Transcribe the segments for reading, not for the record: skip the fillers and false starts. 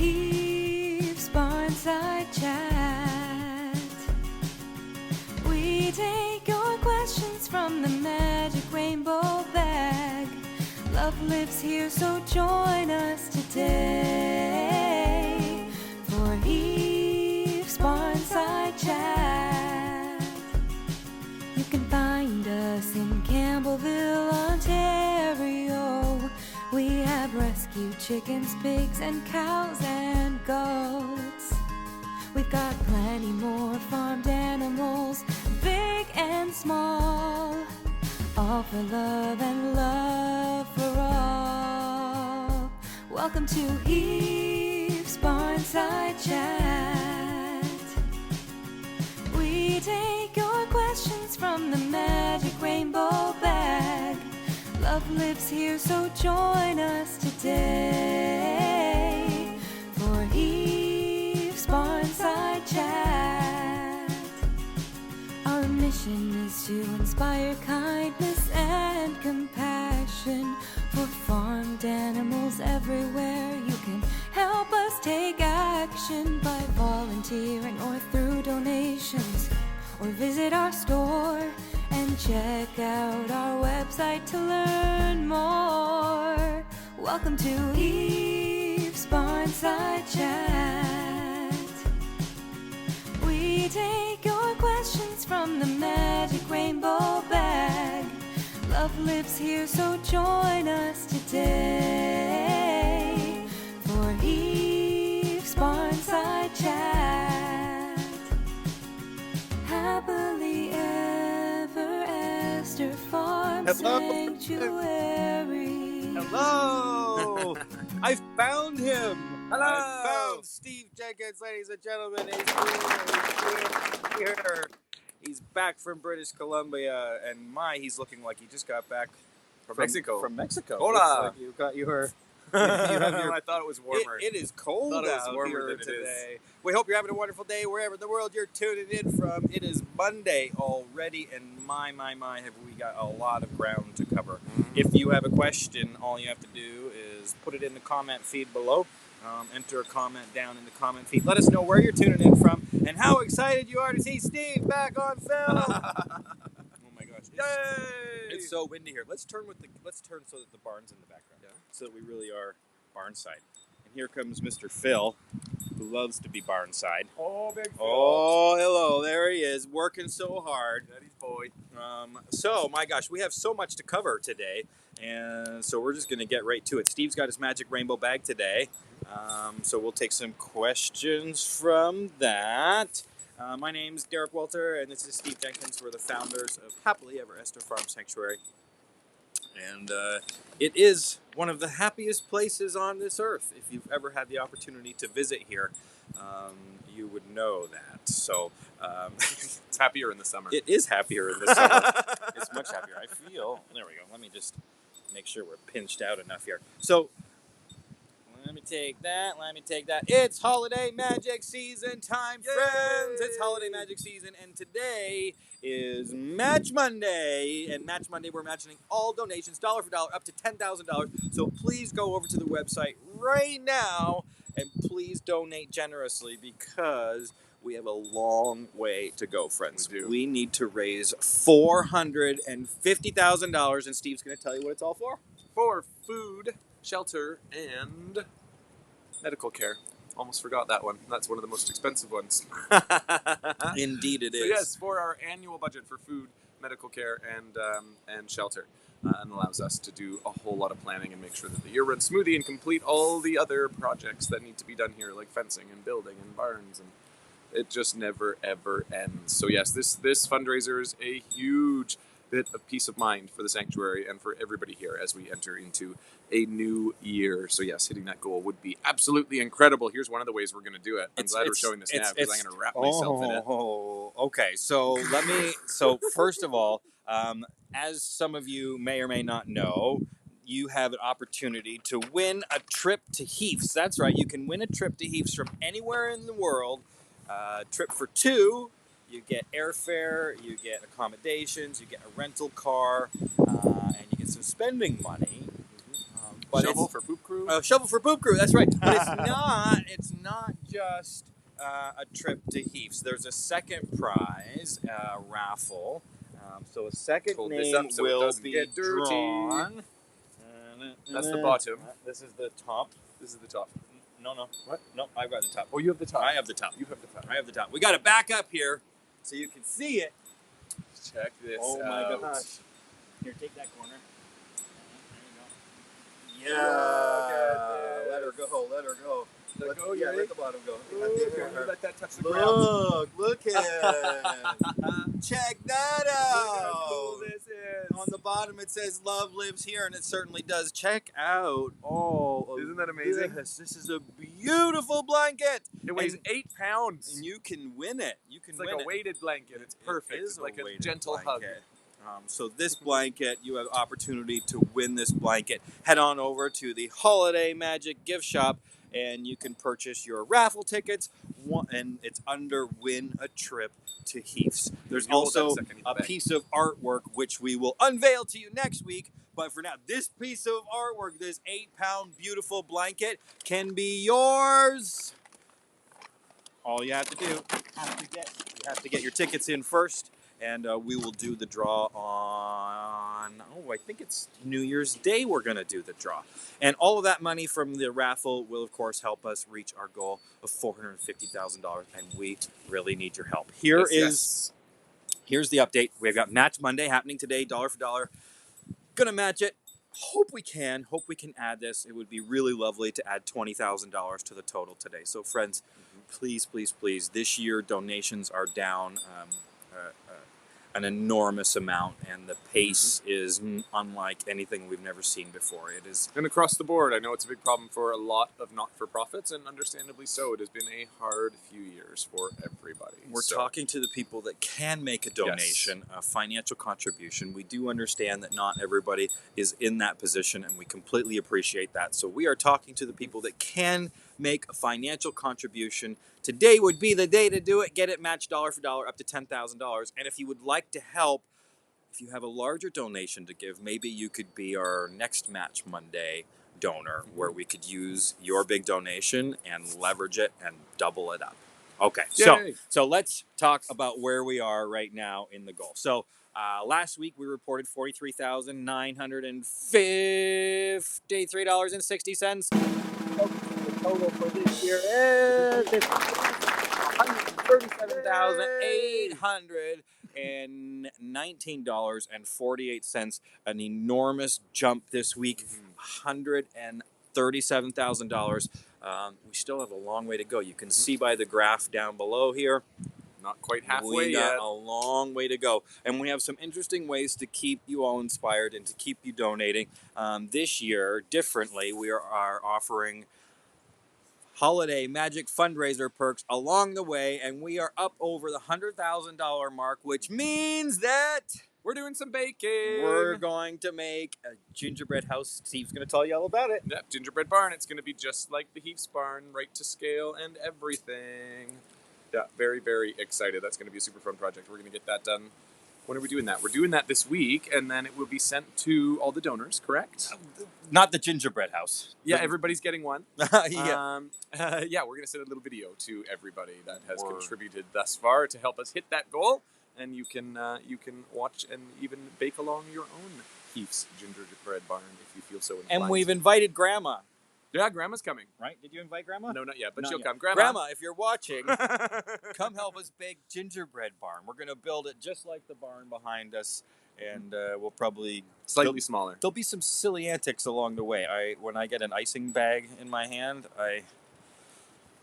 Eve's Barnside Chat. We take your questions from the magic rainbow bag. Love lives here, so join us today for Eve's Barnside Chat. You can find us in Campbellville, Ontario. We have rescued chickens, pigs, and cows and goats. We've got plenty more farmed animals, big and small, all for love and love for all. Welcome to Eve's Barnside Chat. We take your questions from the magic rainbow bag. Love lives here, so join us today for Eve's Barnside Chat. Our mission is to inspire kindness and compassion for farmed animals everywhere. You can help us take action by volunteering or through donations, or visit our store and check out our website to learn more. Welcome to Eve's Barnside Chat. We take your questions from the magic rainbow bag. Love lives here, so join us today for Eve's Barnside Chat. Happily ever after farm sanctuary. Hello! I found him! Hello! I found Steve Jenkins, ladies and gentlemen. He's here. He's back from British Columbia, and he's looking like he just got back From Mexico. From Mexico. Hola! Looks like you got your... I thought it was warmer. It is cold Thought it was out warmer here than it today. We hope you're having a wonderful day wherever in the world you're tuning in from. It is Monday already, and my, have we got a lot of ground to cover. If you have a question, all you have to do is put it in the comment feed below. Enter a comment down in the comment feed. Let us know where you're tuning in from and how excited you are to see Steve back on film. Oh my gosh! Yay! It's so windy here. Let's turn so that the barn's in the background, so that we really are barnside. And here comes Mr. Phil, who loves to be barnside. Oh, big Phil. Oh, hello! There he is, working so hard. Daddy's boy. So my gosh, we have so much to cover today, and so we're just going to get right to it. Steve's got his magic rainbow bag today, so we'll take some questions from that. My name's Derek Walter, and this is Steve Jenkins. We're the founders of Happily Ever After Farm Sanctuary. And it is one of the happiest places on this earth. If you've ever had the opportunity to visit here, you would know that. So It's happier in the summer. it is happier in the summer. It's much happier. I feel. There we go. Let me just make sure we're pinched out enough here. So let me take that. It's holiday magic season time, friends. It's holiday magic season, and today is Match Monday. And Match Monday, we're matching all donations, dollar for dollar, up to $10,000. So please go over to the website right now, and please donate generously, because we have a long way to go, friends. We do. We need to raise $450,000, and Steve's going to tell you what it's all for. For food, shelter, and medical care. Almost forgot that one. That's one of the most expensive ones. Indeed it is. So yes, for our annual budget for food, medical care, and shelter. And allows us to do a whole lot of planning and make sure that the year runs smoothly and complete all the other projects that need to be done here, like fencing and building and barns, and it just never ever ends. So yes, this fundraiser is a huge bit of peace of mind for the sanctuary and for everybody here as we enter into a new year. So yes, hitting that goal would be absolutely incredible. Here's one of the ways we're going to do it. I'm glad we're showing this now, because I'm going to wrap myself in it. Oh, okay. So so first of all, as some of you may or may not know, you have an opportunity to win a trip to Heaths. That's right. You can win a trip to Heaths from anywhere in the world. Trip for two. You get airfare, you get accommodations, you get a rental car, and you get some spending money. But Shovel for Poop Crew. Shovel for Poop Crew. That's right. But it's not just a trip to Heaths. There's a second prize raffle. So a second Hold this name up so it will doesn't be get dirty. drawn. That's the bottom. This is the top. This is the top. No. What? No, I've got the top. Oh, you have the top. I have the top. You have the top. I have the top. We got to back up here so you can see it. Check this Oh out. my gosh. Here, take that corner. There you go. Look Yeah. at Let her go. Let her go. Let go, yeah, you let the bottom go. Let that touch the ground. Look at it. Check that Look out. how cool this is. On the bottom it says love lives here, and it certainly does. Check out all of Isn't that amazing? This is a beautiful blanket. It weighs 8 pounds. And you can win it. You can It's win like it. a weighted blanket. It's perfect. It is It's like a weighted gentle blanket. So this blanket, you have opportunity to win this blanket. Head on over to the Holiday Magic gift shop, and you can purchase your raffle tickets, and it's under Win a Trip to Heaths. There's You'll hold that also a second, a piece of artwork, which we will unveil to you next week. But for now, this piece of artwork, this 8-pound beautiful blanket, can be yours. All you have to do, you have to get your tickets in first. And we will do the draw on, I think it's New Year's Day we're going to do the draw. And all of that money from the raffle will, of course, help us reach our goal of $450,000. And we really need your help. Here's the update. We've got Match Monday happening today, dollar for dollar. Going to match it. Hope we can add this. It would be really lovely to add $20,000 to the total today. So, friends, please, please, please, this year donations are down an enormous amount, and the pace is unlike anything we've never seen before. It is, and across the board, I know it's a big problem for a lot of not-for-profits, and understandably so. It has been a hard few years for everybody. We're talking to the people that can make a donation, a financial contribution. We do understand that not everybody is in that position, and we completely appreciate that. So we are talking to the people that can make a financial contribution. Today would be the day to do it. Get it matched dollar for dollar up to $10,000. And if you would like to help, if you have a larger donation to give, maybe you could be our next Match Monday donor, where we could use your big donation and leverage it and double it up. Okay, so let's talk about where we are right now in the goal. So last week we reported $43,953.60. The total for this year is $137,819.48. An enormous jump this week, $137,000. We still have a long way to go. You can see by the graph down below here. Not quite halfway We yet. got a long way to go. And we have some interesting ways to keep you all inspired and to keep you donating. This year, differently, we are offering Holiday Magic fundraiser perks along the way, and we are up over the $100,000 mark, which means that we're doing some baking. We're going to make a gingerbread house. Steve's going to tell you all about it. Yep, gingerbread barn. It's going to be just like the Heaths barn, right to scale and everything. Yeah, very, very excited. That's going to be a super fun project. We're going to get that done. When are we doing that? We're doing that this week, and then it will be sent to all the donors, correct? Not the gingerbread house. Yeah, everybody's getting one. Yeah. We're going to send a little video to everybody that has contributed thus far to help us hit that goal, and you can watch and even bake along your own Heaths gingerbread barn if you feel so inclined. And we've invited Grandma. Yeah, Grandma's coming. Right? Did you invite Grandma? No, not yet, but Not she'll yet. come. Grandma, if you're watching, come help us bake gingerbread barn. We're going to build it just like the barn behind us, and we'll probably... Slightly smaller. There'll be some silly antics along the way. When I get an icing bag in my hand,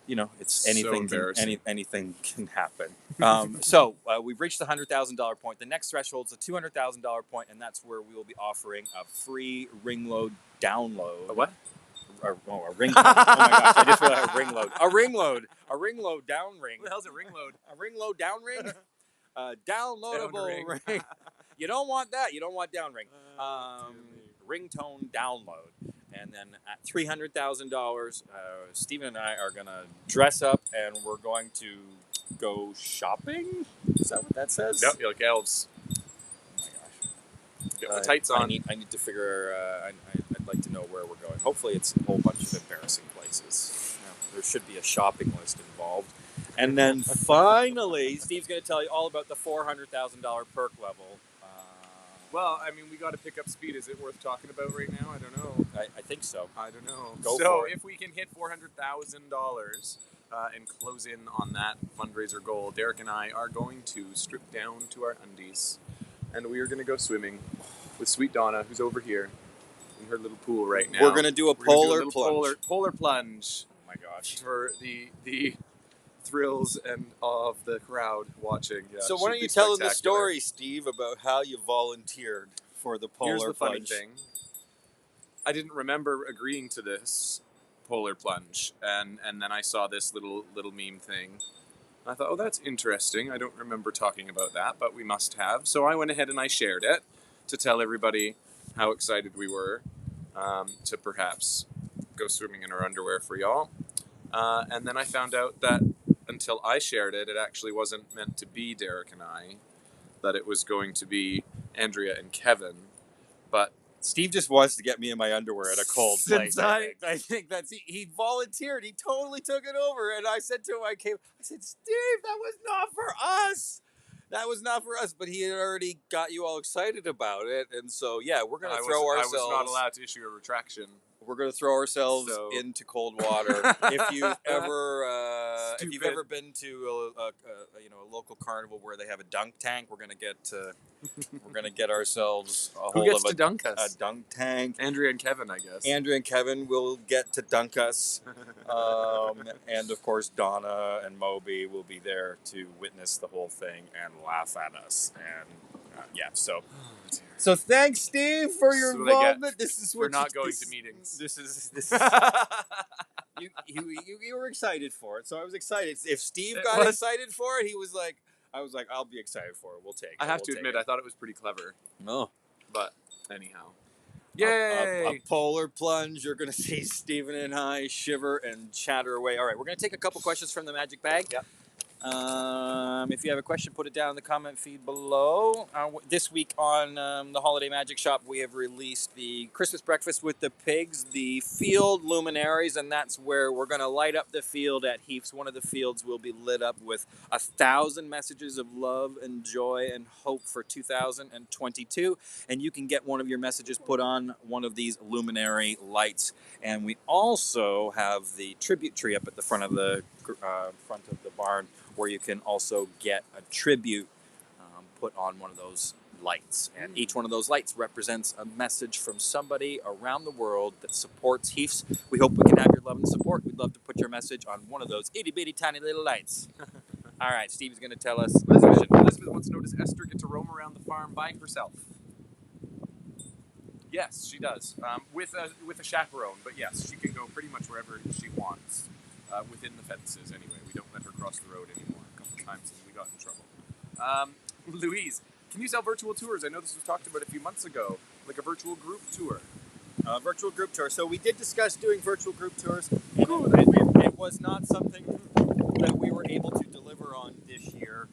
it's anything. Anything can happen. So we've reached the $100,000 point. The next threshold is the $200,000 point, and that's where we will be offering a free ring load download. A what? A ring load. Oh my gosh, I just realized a ring load. A ring load. A ring load down ring. What the hell's a ring load? A ring load down ring? Downloadable ring. You don't want that. You don't want down ring. Ringtone download. And then at $300,000, Stephen and I are going to dress up, and we're going to go shopping? Is that what that says? Yep, you're like elves. Oh my gosh. Get my tights on. I need to figure. I'd like to know where we're going. Hopefully it's a whole bunch of embarrassing places. There should be a shopping list involved. And then finally, Steve's going to tell you all about the $400,000 perk level. Well, I mean, we got to pick up speed. Is it worth talking about right now? I don't know. I think so. I don't know. Go so for it. If we can hit $400,000 and close in on that fundraiser goal, Derek and I are going to strip down to our undies, and we are going to go swimming with sweet Donna, who's over here in her little pool right now. We're going to do a polar plunge. Polar plunge. Oh my gosh. For the thrills and awe of the crowd watching. Yeah, so why don't you tell them the story, Steve, about how you volunteered for the polar Here's the plunge? funny thing. I didn't remember agreeing to this polar plunge, and then I saw this little meme thing. I thought, oh, that's interesting. I don't remember talking about that, but we must have. So I went ahead and I shared it to tell everybody how excited we were to perhaps go swimming in our underwear for y'all. And then I found out that until I shared it, it actually wasn't meant to be Derek and I, that it was going to be Andrea and Kevin. But Steve just wants to get me in my underwear at a cold place. Since I think that's he volunteered. He totally took it over. And I said to him, I said, Steve, that was not for us. That was not for us. But he had already got you all excited about it. And so, yeah, we're going to throw ourselves. I was not allowed to issue a retraction. We're going to throw ourselves into cold water. If you've ever been to a local carnival where they have a dunk tank, we're going to get ourselves a hold Who gets of to dunk us? A dunk tank. Andrea and Kevin, I guess. Andrea and Kevin will get to dunk us, and of course Donna and Moby will be there to witness the whole thing and laugh at us. And So thanks, Steve, for your involvement. This is what we're not going to meetings. This is you were excited for it, so I was excited. If Steve got excited for it, I was like, I'll be excited for it. We'll take it. I have to admit, I thought it was pretty clever. No, but anyhow, yay! A polar plunge. You're going to see Stephen and I shiver and chatter away. All right, we're going to take a couple questions from the magic bag. Yep. If you have a question, put it down in the comment feed below. This week on the Holiday Magic Shop, we have released the Christmas Breakfast with the Pigs, the field luminaries, and that's where we're going to light up the field at Heath's. One of the fields will be lit up with 1,000 messages of love and joy and hope for 2022, and you can get one of your messages put on one of these luminary lights. And we also have the tribute tree up at the front of the barn, where you can also get a tribute put on one of those lights. And each one of those lights represents a message from somebody around the world that supports Heath's. We hope we can have your love and support. We'd love to put your message on one of those itty-bitty tiny little lights. All right, Steve's going to tell us. Elizabeth wants to know, does Esther get to roam around the farm by herself? Yes, she does. With a chaperone, but yes, she can go pretty much wherever she wants. Within the fences, anyway. We don't let her cross the road anymore. A couple times and we got in trouble. Louise, can you sell virtual tours? I know this was talked about a few months ago, like a virtual group tour. Virtual group tour. So we did discuss doing virtual group tours. It was not something that we were able to deliver on this year.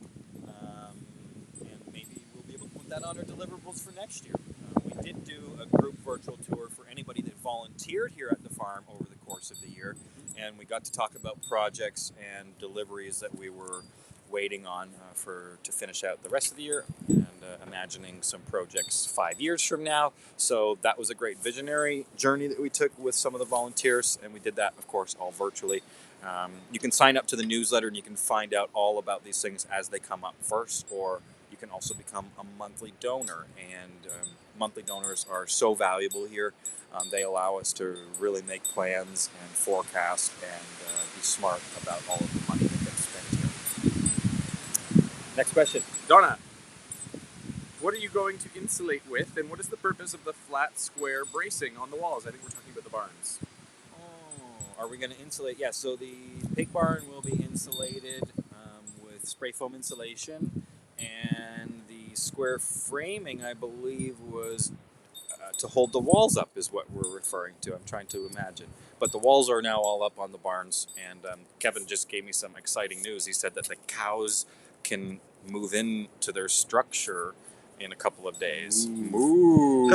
And maybe we'll be able to put that on our deliverables for next year. We did do a group virtual tour for anybody that volunteered here at the farm over the course of the year. And we got to talk about projects and deliveries that we were waiting on to finish out the rest of the year, and imagining some projects 5 years from now. So that was a great visionary journey that we took with some of the volunteers, and we did that, of course, all virtually. You can sign up to the newsletter and you can find out all about these things as they come up first, or you can also become a monthly donor. And monthly donors are so valuable here. They allow us to really make plans and forecast and be smart about all of the money that gets spent here. Next question. Donna, what are you going to insulate with, and what is the purpose of the flat square bracing on the walls? I think we're talking about the barns. Oh, are we going to insulate? Yeah, so the pig barn will be insulated with spray foam insulation, and the square framing, I believe, was to hold the walls up is what we're referring to. I'm trying to imagine. But the walls are now all up on the barns, and Kevin just gave me some exciting news. He said that the cows can move into their structure in a couple of days. Move.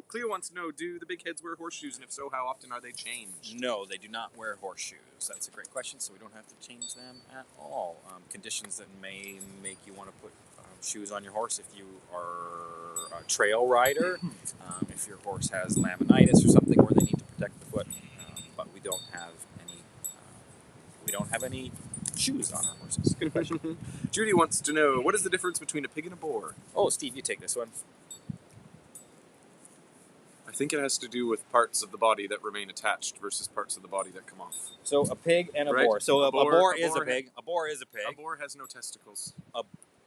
Cleo wants to know, do the big heads wear horseshoes, and if so, how often are they changed? No, they do not wear horseshoes. That's a great question, so we don't have to change them at all. Conditions that may make you want to put shoes on your horse if you are a trail rider, if your horse has laminitis or something where they need to protect the foot, but we don't have any shoes on our horses. Good question. Judy wants to know, what is the difference between a pig and a boar? Oh, Steve, you take this one. I think it has to do with parts of the body that remain attached versus parts of the body that come off. So a pig and a Right. boar. So a boar is a pig. A boar is a A pig. boar has no testicles. A-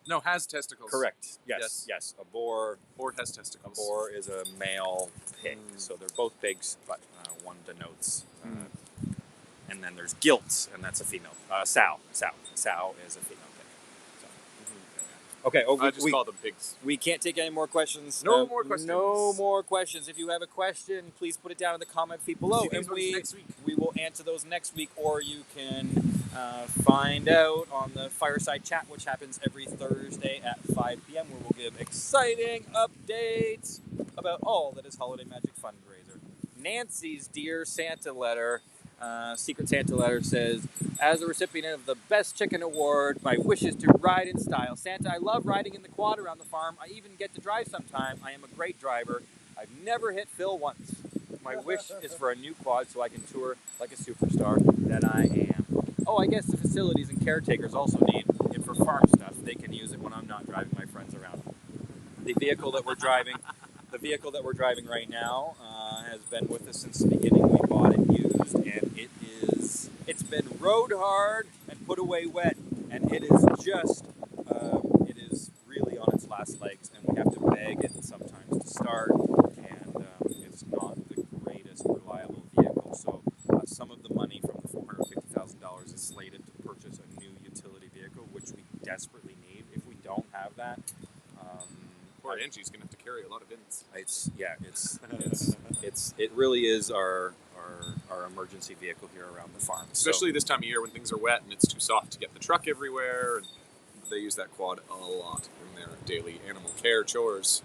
No, has testicles. Correct. Yes. A boar Has testicles. boar is a male pig. So they're both pigs, but one denotes. And then there's gilt, and that's a female. Sow. Sow is a female pig. So. Okay. I just call them pigs. We can't take any more questions. No more questions. No more questions. If you have a question, please put it down in the comment feed below, and next week. we will answer those next week. Or you can find out on the Fireside Chat, which happens every Thursday at 5 p.m., where we'll give exciting updates about all that is Holiday Magic Fundraiser. Nancy's Dear Santa letter. Secret Santa letter says, as a recipient of the Best Chicken Award, my wish is to ride in style. Santa, I love riding in the quad around the farm. I even get to drive sometime. I am a great driver. I've never hit Phil once. My wish is for a new quad so I can tour like a superstar that I am. Oh, I guess the facilities and caretakers also need it for farm stuff. They can use it when I'm not driving my friends around. The vehicle that we're driving right now has been with us since the beginning. We bought it used, and it's been rode hard and put away wet, and it is really on its last legs, and we have to beg it sometimes to start, and it's not the greatest reliable vehicle. So some of the money from the $450,000 is slated to purchase a new utility vehicle, which we desperately need. If we don't have that, Poor Angie's gonna have to carry a lot of bins. It really is our emergency vehicle here around the farm. Especially this time of year when things are wet and it's too soft to get the truck everywhere. And they use that quad a lot in their daily animal care chores.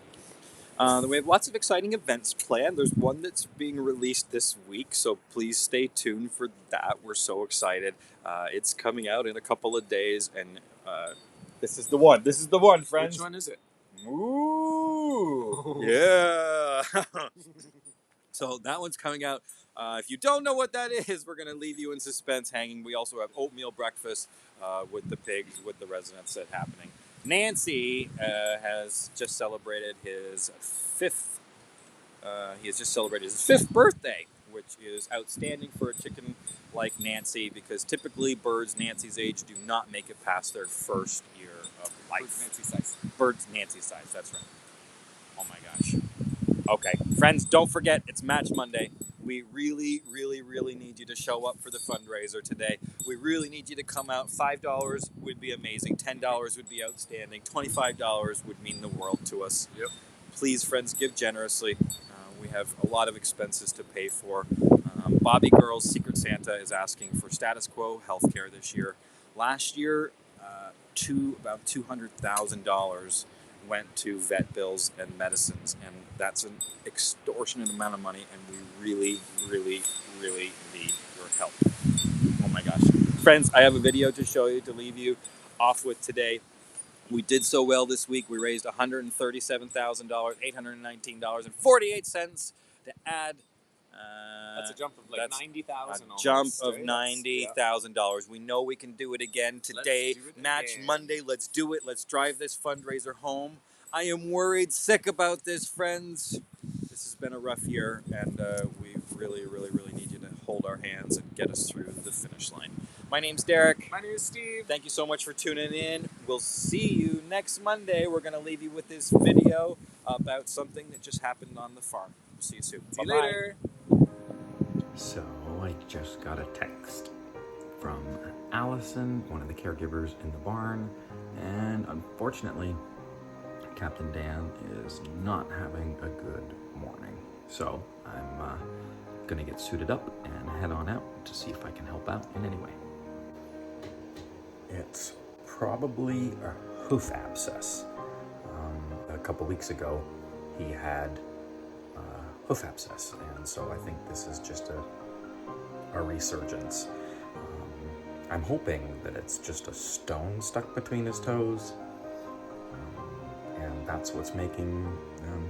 We have lots of exciting events planned. There's one that's being released this week, so please stay tuned for that. We're so excited. It's coming out in a couple of days, and this is the one. This is the one, friends. Which one is it? Ooh, yeah. So that one's coming out. If you don't know what that is, we're going to leave you in suspense hanging. We also have oatmeal breakfast with the pigs, with the residents happening. Nancy has just celebrated his fifth. He has just celebrated his 5th birthday, which is outstanding for a chicken like Nancy, because typically birds Nancy's age do not make it past their first year of life. Birds Nancy size, that's right. Oh my gosh. Okay, friends, don't forget, it's Match Monday. We really, really, really need you to show up for the fundraiser today. We really need you to come out. $5 would be amazing. $10 would be outstanding. $25 would mean the world to us. Yep. Please, friends, give generously. We have a lot of expenses to pay for. Bobby Girl's Secret Santa is asking for status quo healthcare this year. Last year, about $200,000 went to vet bills and medicines, and that's an extortionate amount of money, and we really, really, really need your help. Oh my gosh. Friends, I have a video to show you to leave you off with today. We did so well this week. We raised $137,000, $819.48 to add. That's a jump of like $90,000. A jump of $90,000. We know we can do it again today. Match Monday. Let's do it. Let's drive this fundraiser home. I am worried, sick about this, friends. This has been a rough year, and we really, really, really need you to hold our hands and get us through the finish line. My name's Derek. My name is Steve. Thank you so much for tuning in. We'll see you next Monday. We're going to leave you with this video about something that just happened on the farm. We'll see you soon. See you later. So I just got a text from Allison, one of the caregivers in the barn, and unfortunately, Captain Dan is not having a good morning. So I'm gonna get suited up and head on out to see if I can help out in any way. It's probably a hoof abscess. A couple weeks ago, he had hoof abscess, and so I think this is just a resurgence. I'm hoping that it's just a stone stuck between his toes, and that's what's making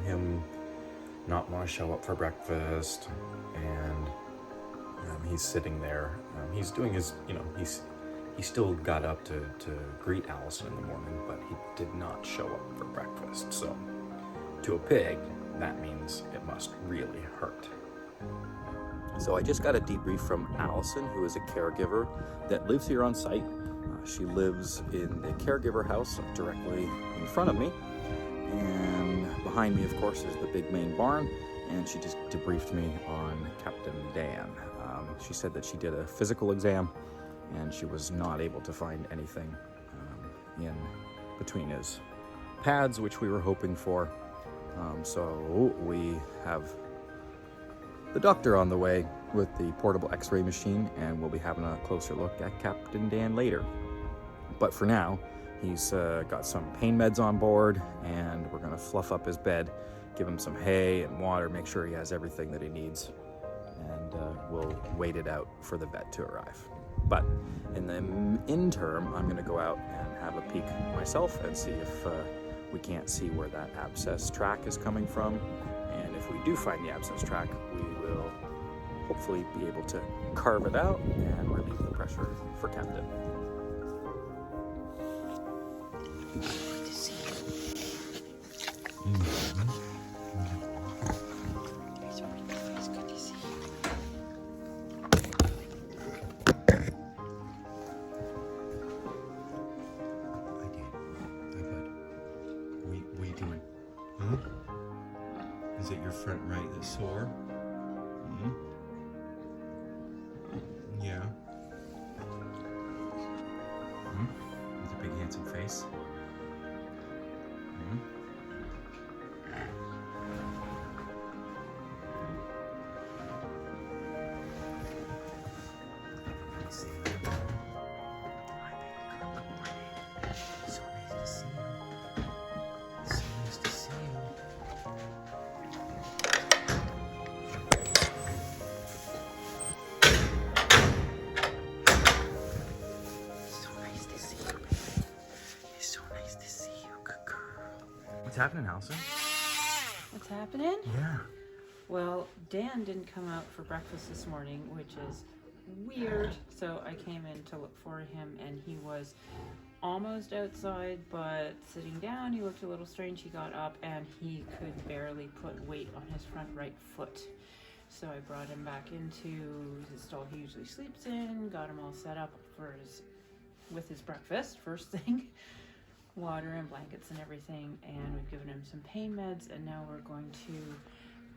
him not want to show up for breakfast. And he's sitting there. He's doing his, he still got up to greet Allison in the morning, but he did not show up for breakfast. So to a pig, that means it must really hurt. So I just got a debrief from Allison, who is a caregiver that lives here on site. She lives in the caregiver house directly in front of me. And behind me, of course, is the big main barn. And she just debriefed me on Captain Dan. She said that she did a physical exam and she was not able to find anything in between his pads, which we were hoping for. So we have the doctor on the way with the portable x-ray machine, and we'll be having a closer look at Captain Dan later. But for now, he's got some pain meds on board, and we're gonna fluff up his bed, give him some hay and water, make sure he has everything that he needs, and we'll wait it out for the vet to arrive. But in the interim, I'm gonna go out and have a peek myself and see if we can't see where that abscess track is coming from. And if we do find the abscess track, we will hopefully be able to carve it out and relieve the pressure for Captain. What are you doing? Huh? Is it your front right that's sore? Mm-hmm. Yeah. Mm-hmm. With a big handsome face? Mm-hmm. Let's see. Hi, baby. Good morning. So nice to see you. So nice to see you. What's happening, Allison? What's happening? Yeah. Well, Dan didn't come out for breakfast this morning, which is weird. So I came in to look for him, and he was almost outside, but sitting down, he looked a little strange. He got up, and he could barely put weight on his front right foot. So I brought him back into his stall he usually sleeps in, got him all set up with his breakfast, first thing. Water and blankets and everything, and we've given him some pain meds, and now we're going to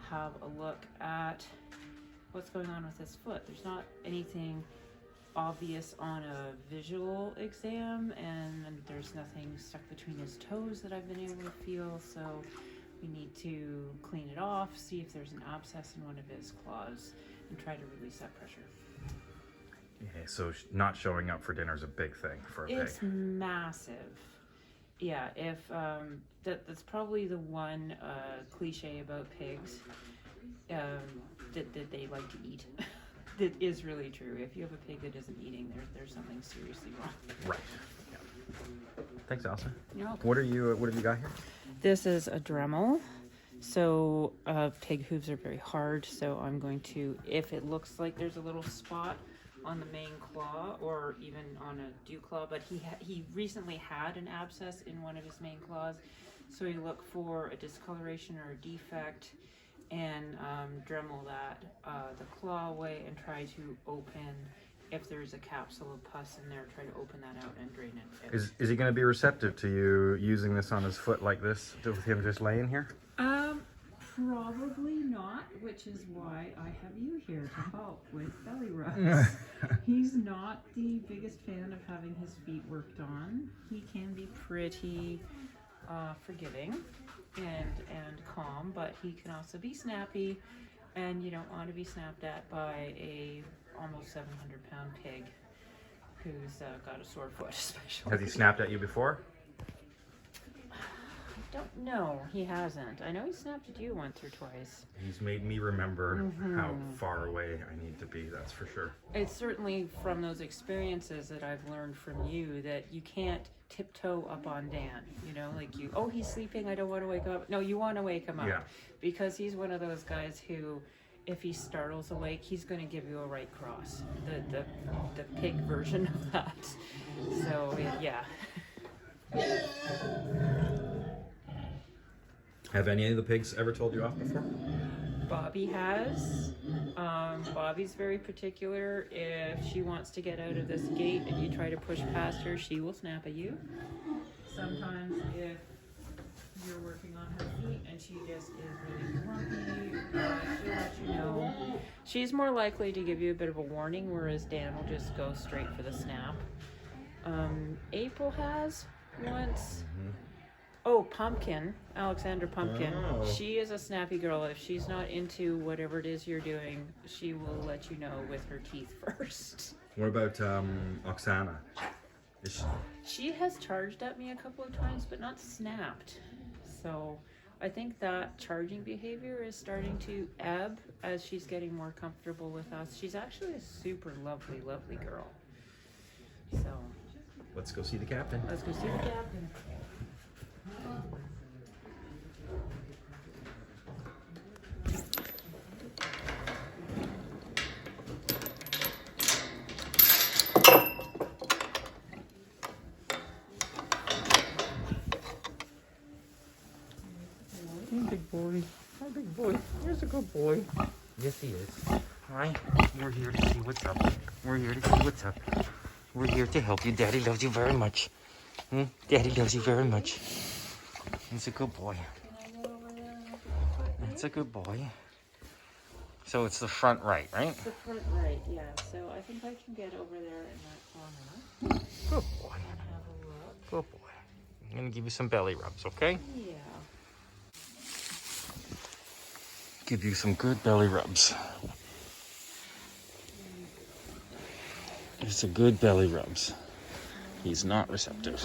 have a look at what's going on with his foot. There's not anything obvious on a visual exam, and there's nothing stuck between his toes that I've been able to feel, so we need to clean it off, see if there's an abscess in one of his claws, and try to release that pressure. Yeah, so not showing up for dinner is a big thing for a pig. It's massive. Yeah, if that's probably the one cliche about pigs that they like to eat. That is really true. If you have a pig that isn't eating, there's something seriously wrong. Right. Yeah. Thanks, Allison. You're welcome. What have you got here? This is a Dremel. So pig hooves are very hard. So I'm going to, if it looks like there's a little spot on the main claw or even on a dew claw, but he recently had an abscess in one of his main claws, so we look for a discoloration or a defect and Dremel that the claw away and try to open, if there's a capsule of pus in there, try to open that out and drain it. Is he going to be receptive to you using this on his foot like this, with him just laying here? Probably not, which is why I have you here to help with belly rubs. He's not the biggest fan of having his feet worked on. He can be pretty forgiving and calm, but he can also be snappy, and you don't want to be snapped at by a almost 700-pound pig who's got a sore foot, especially. Has he snapped at you before? don't know. He hasn't. I know he snapped at you once or twice. He's made me remember how far away I need to be, that's for sure. It's certainly from those experiences that I've learned from you that you can't tiptoe up on Dan. You know, like he's sleeping, I don't want to wake up. No, you want to wake him up. Yeah. Because he's one of those guys who, if he startles awake, he's going to give you a right cross. The pig version of that. So, yeah. Have any of the pigs ever told you off before? Bobby has. Bobby's very particular. If she wants to get out of this gate and you try to push past her, she will snap at you. Sometimes if you're working on her feet and she just is really grumpy, she'll let you know. She's more likely to give you a bit of a warning, whereas Dan will just go straight for the snap. April has once. Oh, Pumpkin, Alexander Pumpkin. Oh. She is a snappy girl. If she's not into whatever it is you're doing, she will let you know with her teeth first. What about Oksana? She has charged at me a couple of times, but not snapped. So I think that charging behavior is starting to ebb as she's getting more comfortable with us. She's actually a super lovely, lovely girl. So Let's go see the captain. let's go see the captain. Big boy. Hi, big boy. Here's a good boy. Yes, he is. Hi. We're here to see what's up. We're here to see what's up. We're here to help you. Daddy loves you very much. Daddy loves you very much. He's a good boy. It's a good boy. So it's the front right, right? The front right, yeah. So I think I can get over there in that corner Good boy. and have a look. Good boy. I'm going to give you some belly rubs, okay? Yeah. Give you some good belly rubs. It's a good belly rubs. He's not receptive.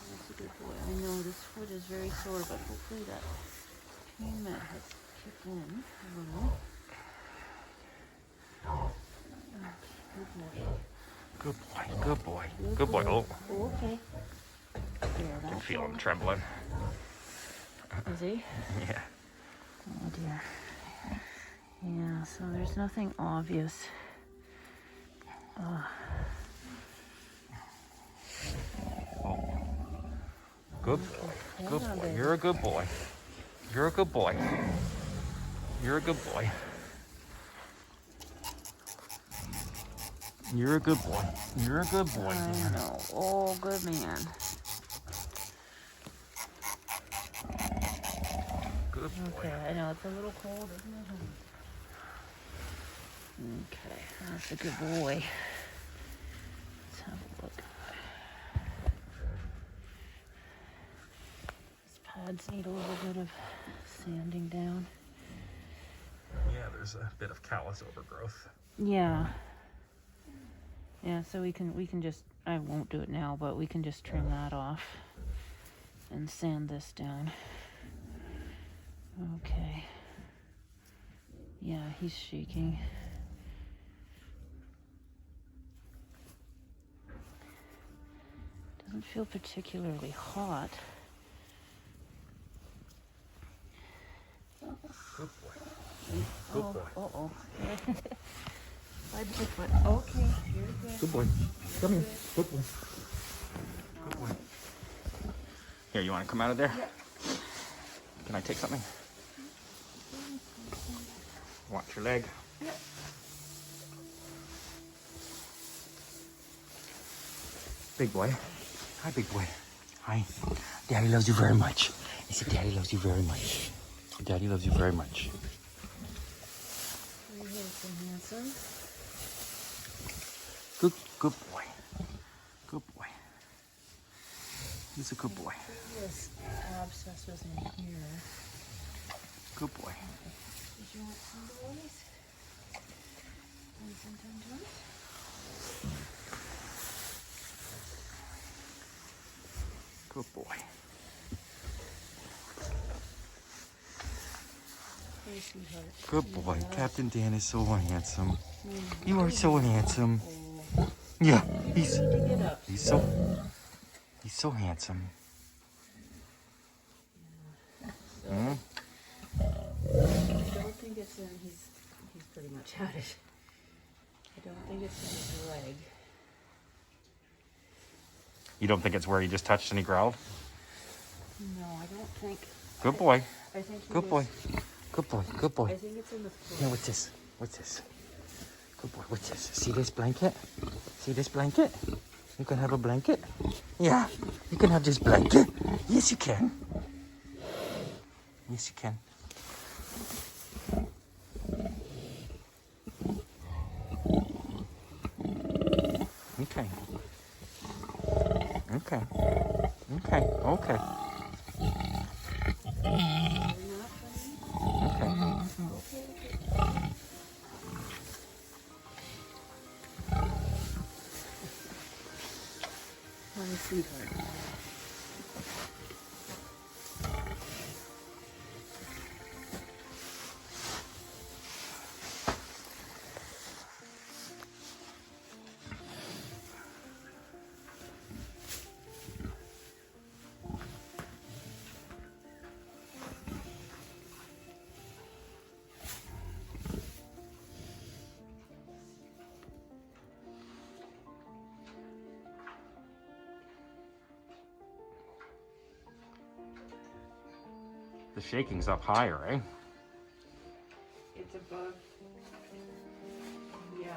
That's a good boy. I know this foot is very sore, but hopefully that pain med has kicked in a little. Good boy. Good boy. Good boy. Oh, Oh, okay. There, I can that's feel all. him trembling. Is he? Yeah. Oh dear. Yeah, so there's nothing obvious. Good boy. Good boy. You're a good boy. You're a good boy. You're a good boy. You're a good boy. You're a good boy. I know. Oh, good man. Good boy. Okay, I know it's a little cold, isn't it? Okay, that's a good boy. Let's have a look. These pads need a little bit of sanding down. Yeah, there's a bit of callus overgrowth. Yeah. Yeah, so we can just, I won't do it now, but we can just trim that off and sand this down. Okay. Yeah, he's shaking. Doesn't feel particularly hot. Good boy. Good boy. Uh-oh. Okay, you're good. Good boy. Come here. Good boy. Good boy. Here, you want to come out of there? Yeah. Can I take something? Watch your leg. Yeah. Big boy. Hi, big boy. Hi. Daddy loves you very much. I said, Daddy loves you very much. Daddy loves you very much. Very handsome. Good boy. Good boy. He's a good boy. This abscess was in here. Good boy. Did you want some boys? Want some dun-duns? Good boy. Hey, sweetheart. Good boy. Captain Dan is so handsome. You are so handsome. Yeah, he's so handsome. Hmm? I don't think it's in. He's pretty much had it. I don't think it's in his leg. You don't think it's where he just touched and he growled? No, I don't think. Good boy. I think he Good boy. was- Good boy. Good boy. I think it's in the foot. Yeah, what's this? What's this? Good boy. What's this? See this blanket? See this blanket? You can have a blanket? Yeah. You can have this blanket. Yes, you can. Yes, you can. Okay. Okay. Okay. Okay. Okay. My sweetheart. The shaking's up higher, eh? It's above. Yeah.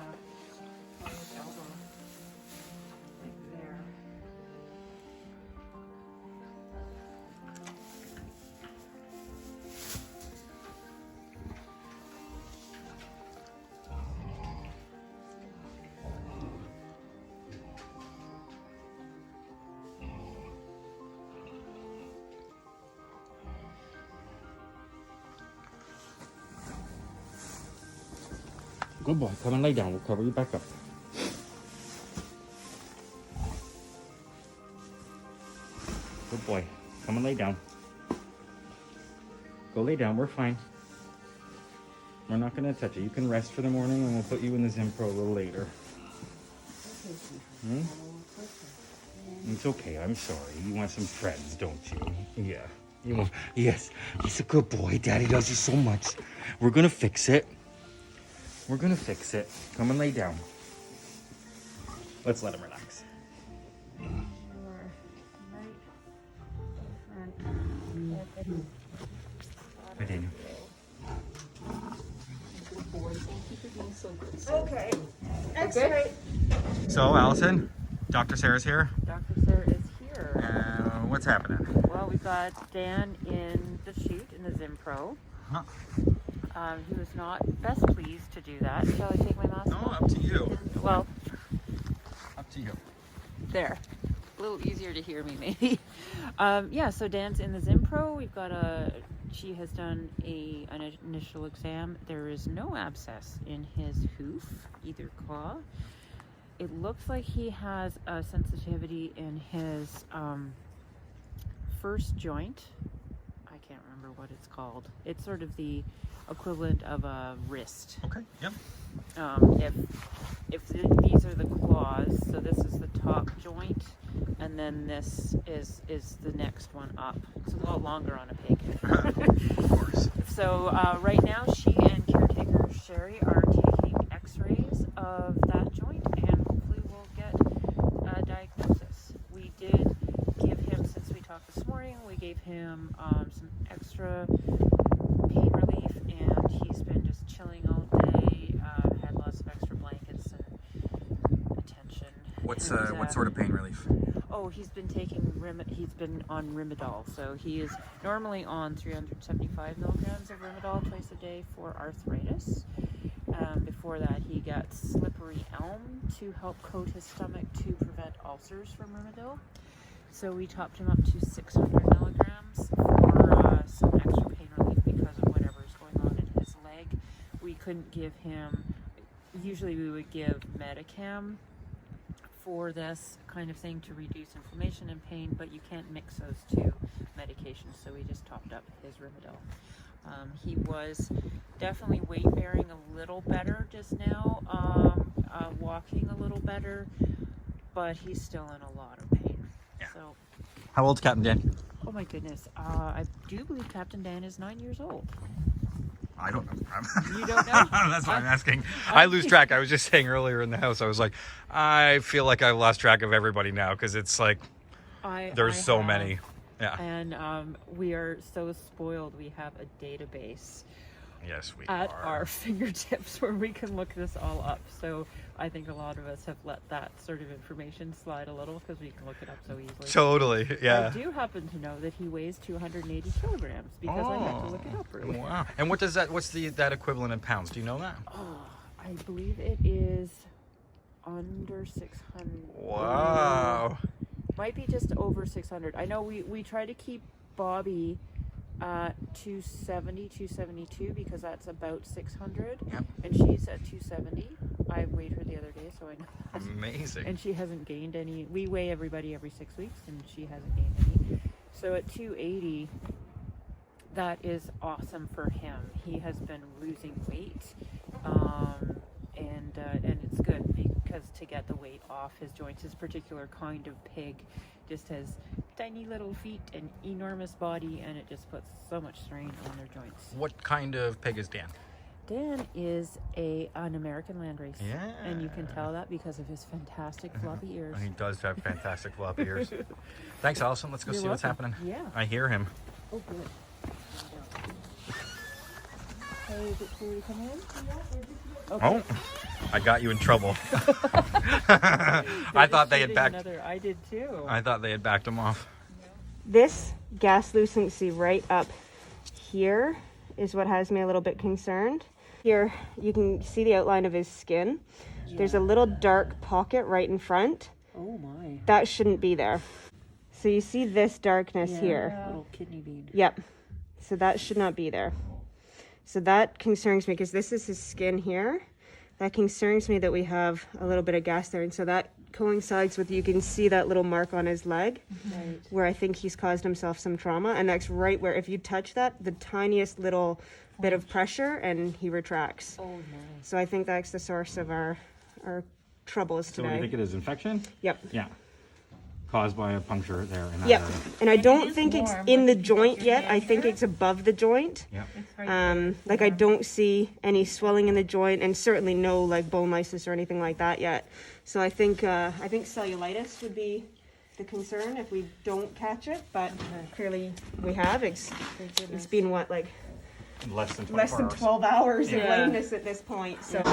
On his elbow. Like there. Good boy. Come and lay down. We'll cover you back up. Good boy. Come and lay down. Go lay down. We're fine. We're not going to touch you. You can rest for the morning and we'll put you in the Zimpro a little later. Hmm? It's okay. I'm sorry. You want some friends, don't you? Yeah. You want... Yes. He's a good boy. Daddy loves you so much. We're going to fix it. We're gonna fix it. Come and lay down. Let's let him relax. Hi, Daniel. Okay. X-ray. So, Allison, Dr. Sarah's here. Dr. Sarah is here. What's happening? Well, we've got Dan in the chute in the Zimpro. Huh? He was not best pleased to do that. Shall I take my mask No, off? up to you. Well, Up to you. there. A little easier to hear me, maybe. Yeah, so Dan's in the Zimpro. We've got she has done an initial exam. There is no abscess in his hoof, either claw. It looks like he has a sensitivity in his first joint. I can't remember what it's called. It's sort of the equivalent of a wrist. Okay, yep. If these are the claws, so this is the top joint, and then this is the next one up. It's a lot longer on a pig. Of course. So right now, she and caretaker Sherry are taking X-rays of that joint, and hopefully we'll get a diagnosis. We did give him, since we talked this morning, we gave him some extra pain relief, and he's been just chilling all day. Had lots of extra blankets and attention. What sort of pain relief? Oh, he's been taking he's been on Rimadyl, so he is normally on 375 milligrams of Rimadyl twice a day for arthritis. Before that, he got slippery elm to help coat his stomach to prevent ulcers from Rimadyl. So we topped him up to 600 milligrams for some extra pain relief because of whatever is going on in his leg. We couldn't give him, usually we would give Medicam for this kind of thing to reduce inflammation and pain, but you can't mix those two medications, so we just topped up his Rimadyl. He was definitely weight bearing a little better just now, walking a little better, but he's still in a lot of pain. Yeah. So, How old's Captain Dan? oh my goodness, I do believe Captain Dan is 9 years old. I don't know. You don't know? That's why I'm asking. I lose track. I was just saying earlier in the house, I was like, I feel like I've lost track of everybody now because it's like there's so many. Yeah. And we are so spoiled. We have a database Yes, we at are. our fingertips where we can look this all up. So I think a lot of us have let that sort of information slide a little because we can look it up so easily. Totally. Yeah. I do happen to know that he weighs 280 kilograms because I had to look it up earlier. Wow. And what does that? What's that equivalent in pounds? Do you know that? Oh, I believe it is under 600. Wow. Might be just over 600. I know we try to keep Bobby 270, 272 because that's about 600. Yep. And she's at 270. I weighed her the other day, so I know that. Amazing. And she hasn't gained any. We weigh everybody every 6 weeks, and she hasn't gained any. So at 280, that is awesome for him. He has been losing weight, and it's good because to get the weight off his joints, his particular kind of pig just has tiny little feet and enormous body, and it just puts so much strain on their joints. What kind of pig is Dan? Dan is an American landrace. Yeah. And you can tell that because of his fantastic floppy ears. He does have fantastic floppy ears. Thanks, Allison. Let's go You're see what's welcome. happening. Yeah. I hear him. Oh, good. Hey, is it cool to come in? Okay. Oh, I got you in trouble. I thought they had backed. I did too. I thought they had backed him off. This gas lucency right up here is what has me a little bit concerned. Here you can see the outline of his skin. Yeah. There's a little dark pocket right in front. Oh my. That shouldn't be there. So you see this darkness here. Little kidney bean. Yep. So that should not be there. So that concerns me because this is his skin here. That concerns me that we have a little bit of gas there. And so that coincides with, you can see that little mark on his leg, right, where I think he's caused himself some trauma. And that's right where, if you touch that, the tiniest little bit of pressure and he retracts. Oh, nice. So I think that's the source of our troubles today. So what do you think it is? Infection? Yep. Yeah. Caused by a puncture there. In that Yep. area. And I don't think it's in the joint yet. I think it's above the joint. Yep. Like I don't see any swelling in the joint, and certainly no like bone lysis or anything like that yet. So I think cellulitis would be the concern if we don't catch it, but clearly we have. It's been what, like Less than 12 hours of Yeah. lameness at this point. So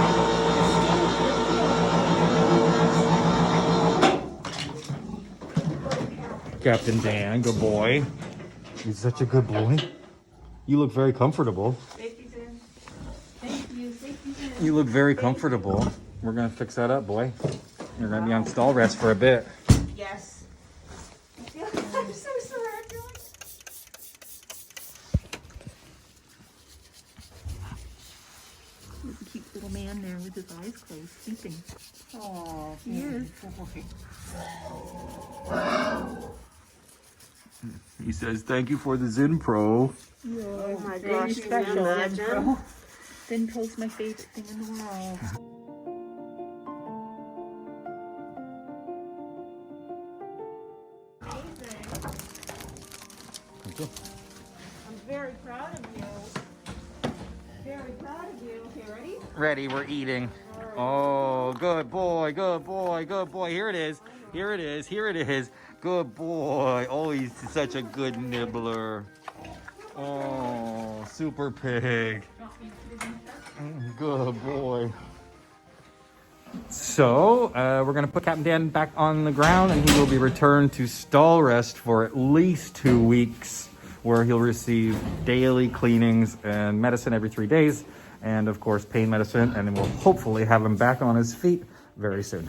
Captain Dan, good boy. He's such a good boy. You look very comfortable. You look very comfortable. We're gonna fix that up, boy. You're gonna be on stall rest for a bit. yes. I'm so sorry. Cute little man there with his eyes closed, sleeping. Oh, he is. He says, "Thank you for the Zen Pro." Oh my Very gosh, can you imagine? Thin Pro's my favorite thing in the world. Thank you. I'm very proud of you. Very proud of you. Okay, ready? Ready, we're eating. Oh, good boy, good boy, good boy. Here it is. Here it is. Here it is. Good boy. Oh, he's such a good nibbler. Oh, super pig. Good boy. So, we're going to put Captain Dan back on the ground, and he will be returned to stall rest for at least 2 weeks, where he'll receive daily cleanings and medicine every 3 days, and of course pain medicine, and then we'll hopefully have him back on his feet very soon.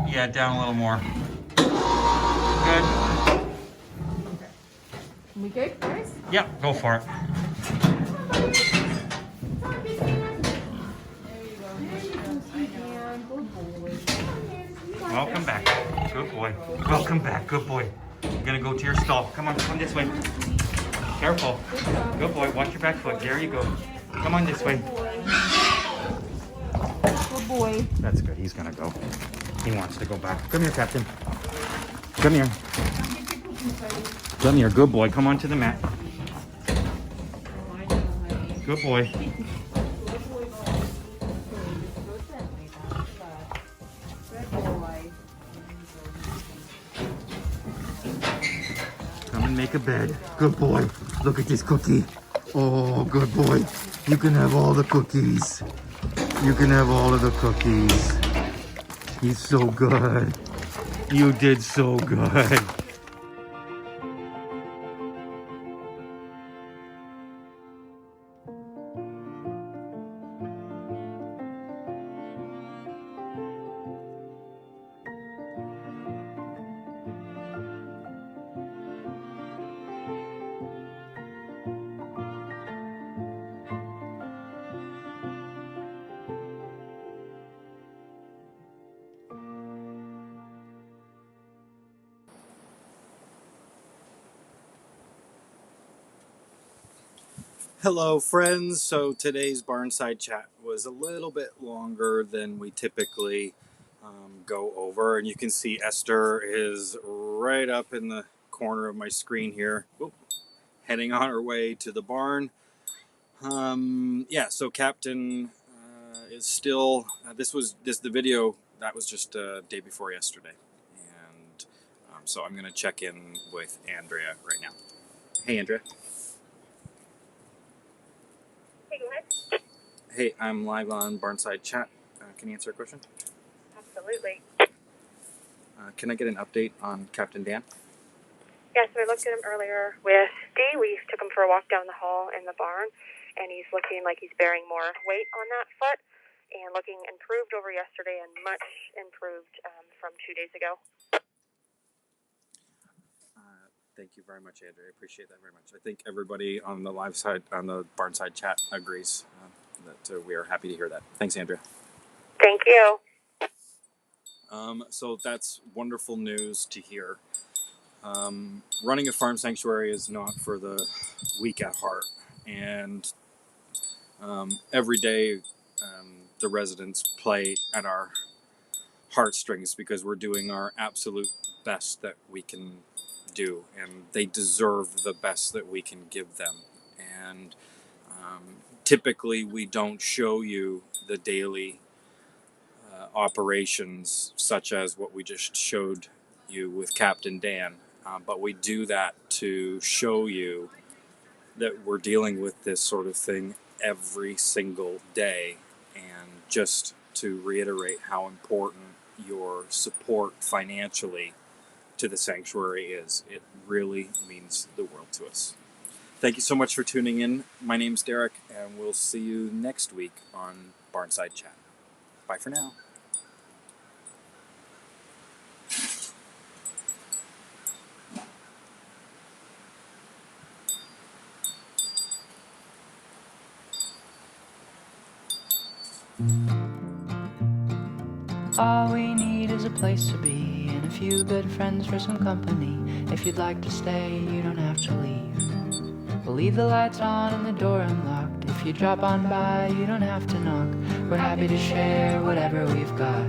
Yeah, down a little more. Good. We good, guys? Yeah, go for it. Welcome back. Good boy. Welcome back. Good boy. You're gonna go to your stall. Come on, come this way. Careful. Good boy. Watch your back foot. There you go. Come on this way. Good boy. That's good. He's gonna go. He wants to go back. Come here, Captain. Come here. Come here. Good boy. Come on to the mat. Good boy. Come and make a bed. Good boy. Look at this cookie. Oh, good boy. You can have all the cookies. You can have all of the cookies. He's so good. You did so good. Hello, friends. So today's Barnside Chat was a little bit longer than we typically go over. And you can see Esther is right up in the corner of my screen here, heading on her way to the barn. Yeah, so Captain is still, the video, that was just day before yesterday. And so I'm going to check in with Andrea right now. Hey, Andrea. Hey, I'm live on Barnside Chat. Can you answer a question? Absolutely. Can I get an update on Captain Dan? Yes, I looked at him earlier with Dee. We took him for a walk down the hall in the barn, and he's looking like he's bearing more weight on that foot and looking improved over yesterday and much improved from 2 days ago. Thank you very much, Andrea. I appreciate that very much. I think everybody on the live side, on the Barnside Chat, agrees that we are happy to hear that. Thanks, Andrea. Thank you. So that's wonderful news to hear. Running a farm sanctuary is not for the weak at heart. And every day the residents play at our heartstrings because we're doing our absolute best that we can do, and they deserve the best that we can give them. And typically we don't show you the daily operations such as what we just showed you with Captain Dan, but we do that to show you that we're dealing with this sort of thing every single day, and just to reiterate how important your support financially to the sanctuary is. It really means the world to us. Thank you so much for tuning in. My name's Derek, and we'll see you next week on Barnside Chat. Bye for now. All we need is a place to be and a few good friends for some company. If you'd like to stay, you don't have to leave. We'll leave the lights on and the door unlocked. If you drop on by, you don't have to knock. We're happy to share whatever we've got.